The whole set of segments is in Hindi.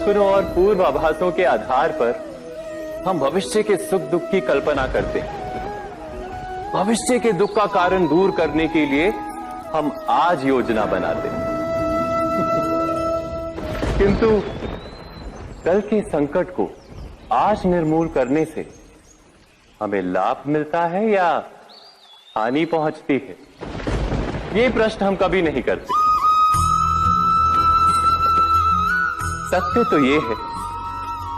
सपनों और पूर्वाभासों के आधार पर हम भविष्य के सुख दुख की कल्पना करते हैं। भविष्य के दुख का कारण दूर करने के लिए हम आज योजना बनाते हैं। किंतु कल के संकट को आज निर्मूल करने से हमें लाभ मिलता है या हानि पहुंचती है, ये प्रश्न हम कभी नहीं करते। सत्य तो ये है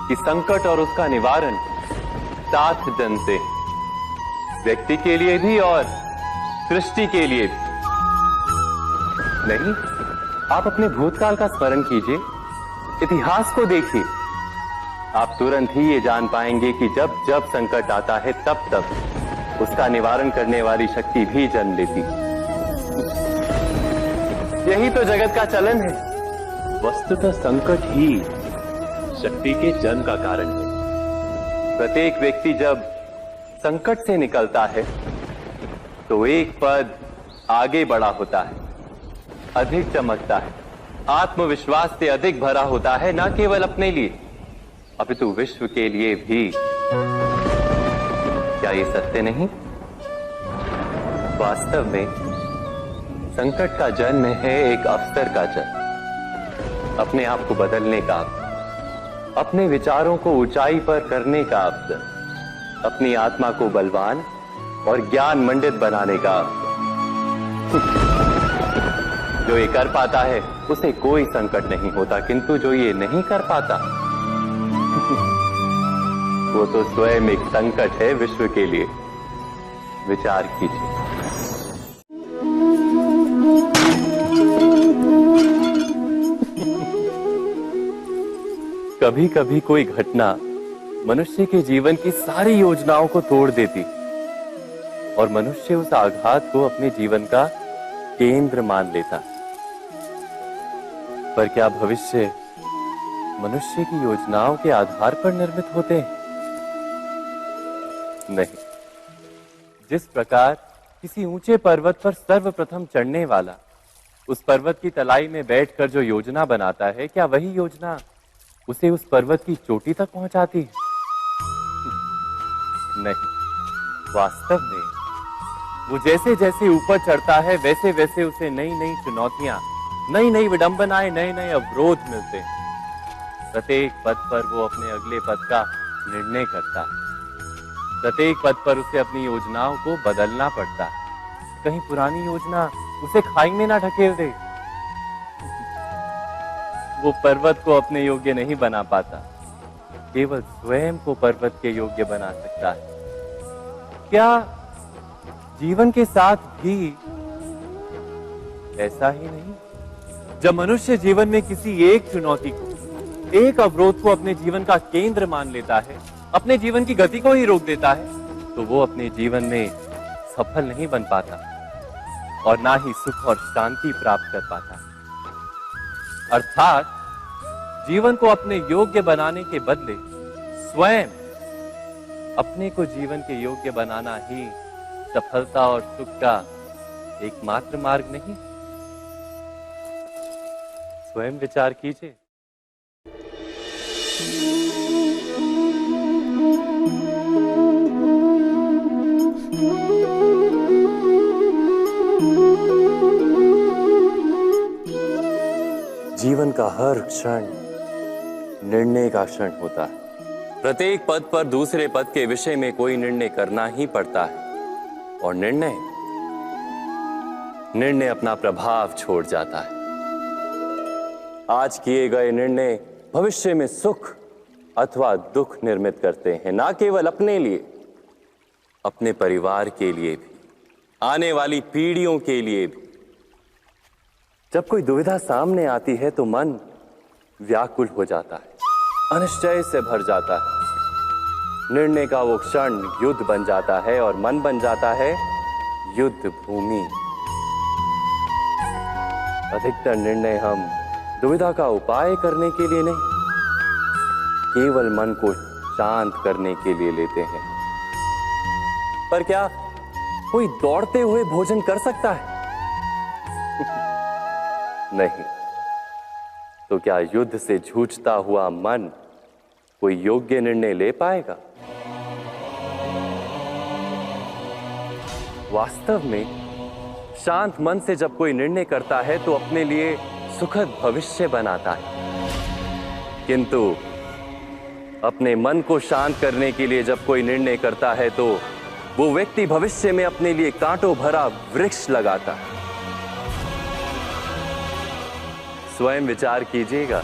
कि संकट और उसका निवारण साथ जनते हैं, व्यक्ति के लिए भी और सृष्टि के लिए भी। नहीं, आप अपने भूतकाल का स्मरण कीजिए, इतिहास को देखिए। आप तुरंत ही ये जान पाएंगे कि जब जब संकट आता है तब तब उसका निवारण करने वाली शक्ति भी जन्म लेती है। यही तो जगत का चलन है। वस्तुतः संकट ही शक्ति के जन्म का कारण है। प्रत्येक व्यक्ति जब संकट से निकलता है तो एक पद आगे बढ़ा होता है, अधिक चमकता है, आत्मविश्वास से अधिक भरा होता है, न केवल अपने लिए अपितु विश्व के लिए भी। क्या ये सत्य नहीं? वास्तव में संकट का जन्म है एक अवसर का जन्म, अपने आप को बदलने का अवसर, अपने विचारों को ऊंचाई पर करने का अवसर, अपनी आत्मा को बलवान और ज्ञान मंडित बनाने का अवसर। जो ये कर पाता है उसे कोई संकट नहीं होता, किंतु जो ये नहीं कर पाता वो तो स्वयं एक संकट है विश्व के लिए। विचार कीजिए। कभी कभी कोई घटना मनुष्य के जीवन की सारी योजनाओं को तोड़ देती और मनुष्य उस आघात को अपने जीवन का केंद्र मान लेता। पर क्या भविष्य मनुष्य की योजनाओं के आधार पर निर्मित होते हैं? नहीं। जिस प्रकार किसी ऊंचे पर्वत पर सर्वप्रथम चढ़ने वाला उस पर्वत की तलाई में बैठकर जो योजना बनाता है, क्या वही योजना उसे उस पर्वत की चोटी तक पहुंचाती है? नहीं। वास्तव में वो जैसे जैसे ऊपर चढ़ता है वैसे वैसे उसे नई नई चुनौतियां, नई नई विडंबनाएं, नए नए अवरोध मिलते हैं। प्रत्येक पद पर वो अपने अगले पद का निर्णय करता है। प्रत्येक पद पर उसे अपनी योजनाओं को बदलना पड़ता है। कहीं पुरानी योजना उसे खाई में ना ढकेल दे। वो पर्वत को अपने योग्य नहीं बना पाता, केवल स्वयं को पर्वत के योग्य बना सकता है। क्या जीवन के साथ भी ऐसा ही नहीं? जब मनुष्य जीवन में किसी एक चुनौती को, एक अवरोध को अपने जीवन का केंद्र मान लेता है, अपने जीवन की गति को ही रोक देता है, तो वो अपने जीवन में सफल नहीं बन पाता और ना ही सुख और शांति प्राप्त कर पाता। अर्थात जीवन को अपने योग्य बनाने के बदले स्वयं अपने को जीवन के योग्य बनाना ही सफलता और सुख का एकमात्र मार्ग नहीं। स्वयं विचार कीजिए। जीवन का हर क्षण निर्णय का क्षण होता है। प्रत्येक पद पर दूसरे पद के विषय में कोई निर्णय करना ही पड़ता है और निर्णय अपना प्रभाव छोड़ जाता है। आज किए गए निर्णय भविष्य में सुख अथवा दुख निर्मित करते हैं, ना केवल अपने लिए, अपने परिवार के लिए भी, आने वाली पीढ़ियों के लिए भी। जब कोई दुविधा सामने आती है तो मन व्याकुल हो जाता है, अनिश्चय से भर जाता है। निर्णय का वो क्षण युद्ध बन जाता है और मन बन जाता है युद्ध भूमि। अधिकतर निर्णय हम दुविधा का उपाय करने के लिए नहीं, केवल मन को शांत करने के लिए लेते हैं। पर क्या कोई दौड़ते हुए भोजन कर सकता है? नहीं। तो क्या युद्ध से जूझता हुआ मन कोई योग्य निर्णय ले पाएगा? वास्तव में शांत मन से जब कोई निर्णय करता है तो अपने लिए सुखद भविष्य बनाता है, किंतु अपने मन को शांत करने के लिए जब कोई निर्णय करता है तो वो व्यक्ति भविष्य में अपने लिए कांटों भरा वृक्ष लगाता है। स्वयं विचार कीजिएगा।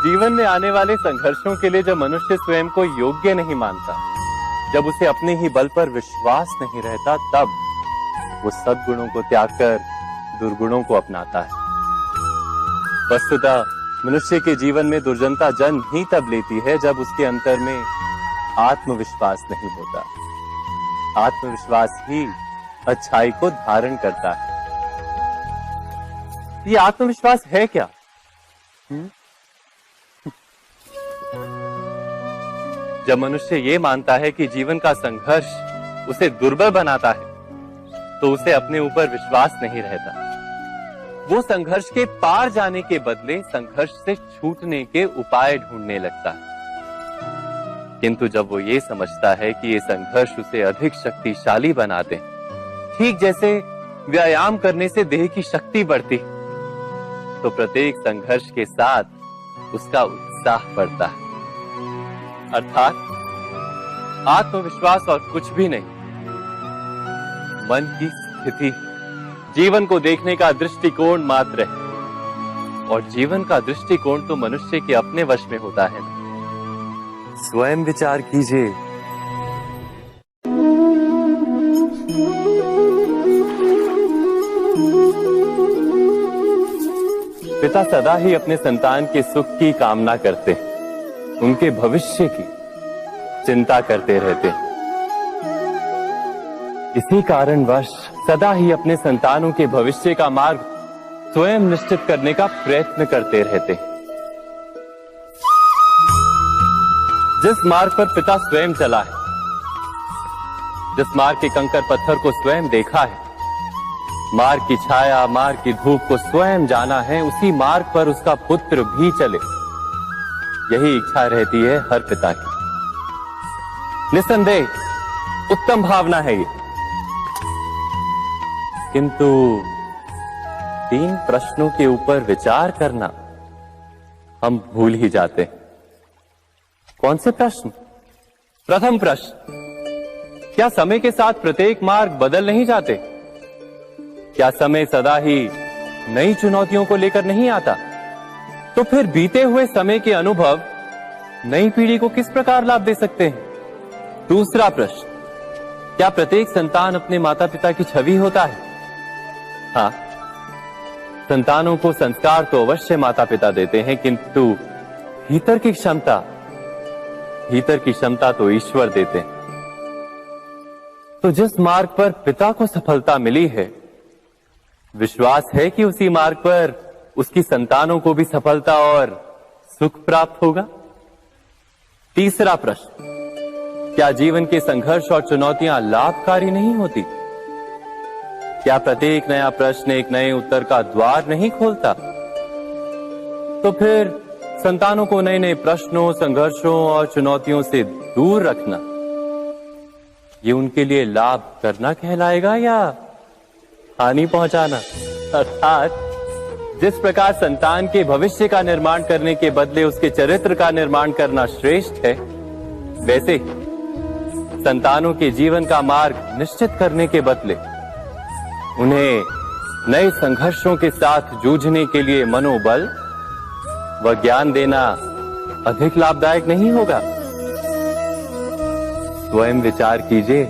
जीवन में आने वाले संघर्षों के लिए जब मनुष्य स्वयं को योग्य नहीं मानता, जब उसे अपने ही बल पर विश्वास नहीं रहता, तब वो सद्गुणों को त्याग कर दुर्गुणों को अपनाता है। वस्तुतः मनुष्य के जीवन में दुर्जनता जन्म ही तब लेती है जब उसके अंतर में आत्मविश्वास नहीं होता। आत्मविश्वास ही अच्छाई को धारण करता है। ये आत्मविश्वास है क्या? जब मनुष्य ये मानता है कि जीवन का संघर्ष उसे दुर्बल बनाता है, तो उसे अपने ऊपर विश्वास नहीं रहता। वो संघर्ष के पार जाने के बदले संघर्ष से छूटने के उपाय ढूंढने लगता है। किंतु जब वो ये समझता है कि ये संघर्ष उसे अधिक शक्तिशाली बनाते हैं, ठीक जैसे व्यायाम करने से देह की शक्ति बढ़ती, तो प्रत्येक संघर्ष के साथ उसका उत्साह बढ़ता है। अर्थात आत्मविश्वास और कुछ भी नहीं, मन की स्थिति, जीवन को देखने का दृष्टिकोण मात्र है। और जीवन का दृष्टिकोण तो मनुष्य के अपने वश में होता है। स्वयं विचार कीजिए। पिता सदा ही अपने संतान के सुख की कामना करते हैं, उनके भविष्य की चिंता करते रहते हैं। इसी कारणवश सदा ही अपने संतानों के भविष्य का मार्ग स्वयं निश्चित करने का प्रयत्न करते रहते हैं। जिस मार्ग पर पिता स्वयं चला है, जिस मार्ग के कंकर पत्थर को स्वयं देखा है, मार्ग की छाया, मार्ग की धूप को स्वयं जाना है, उसी मार्ग पर उसका पुत्र भी चले, यही इच्छा रहती है हर पिता की। निस्संदेह उत्तम भावना है ये, किंतु 3 प्रश्नों के ऊपर विचार करना हम भूल ही जाते हैं। कौन से प्रश्न? प्रथम प्रश्न, क्या समय के साथ प्रत्येक मार्ग बदल नहीं जाते? क्या समय सदा ही नई चुनौतियों को लेकर नहीं आता? तो फिर बीते हुए समय के अनुभव नई पीढ़ी को किस प्रकार लाभ दे सकते हैं? दूसरा प्रश्न, क्या प्रत्येक संतान अपने माता पिता की छवि होता है? हाँ, संतानों को संस्कार तो अवश्य माता पिता देते हैं, किंतु भीतर की क्षमता तो ईश्वर देते हैं। तो जिस मार्ग पर पिता को सफलता मिली है, विश्वास है कि उसी मार्ग पर उसकी संतानों को भी सफलता और सुख प्राप्त होगा। तीसरा प्रश्न, क्या जीवन के संघर्ष और चुनौतियां लाभकारी नहीं होती? क्या प्रत्येक नया प्रश्न एक नए उत्तर का द्वार नहीं खोलता? तो फिर संतानों को नए नए प्रश्नों, संघर्षों और चुनौतियों से दूर रखना, ये उनके लिए लाभ करना कहलाएगा या हानि पहुंचाना? अर्थात जिस प्रकार संतान के भविष्य का निर्माण करने के बदले उसके चरित्र का निर्माण करना श्रेष्ठ है, वैसे संतानों के जीवन का मार्ग निश्चित करने के बदले उन्हें नए संघर्षों के साथ जूझने के लिए मनोबल व ज्ञान देना अधिक लाभदायक नहीं होगा? स्वयं विचार कीजिए।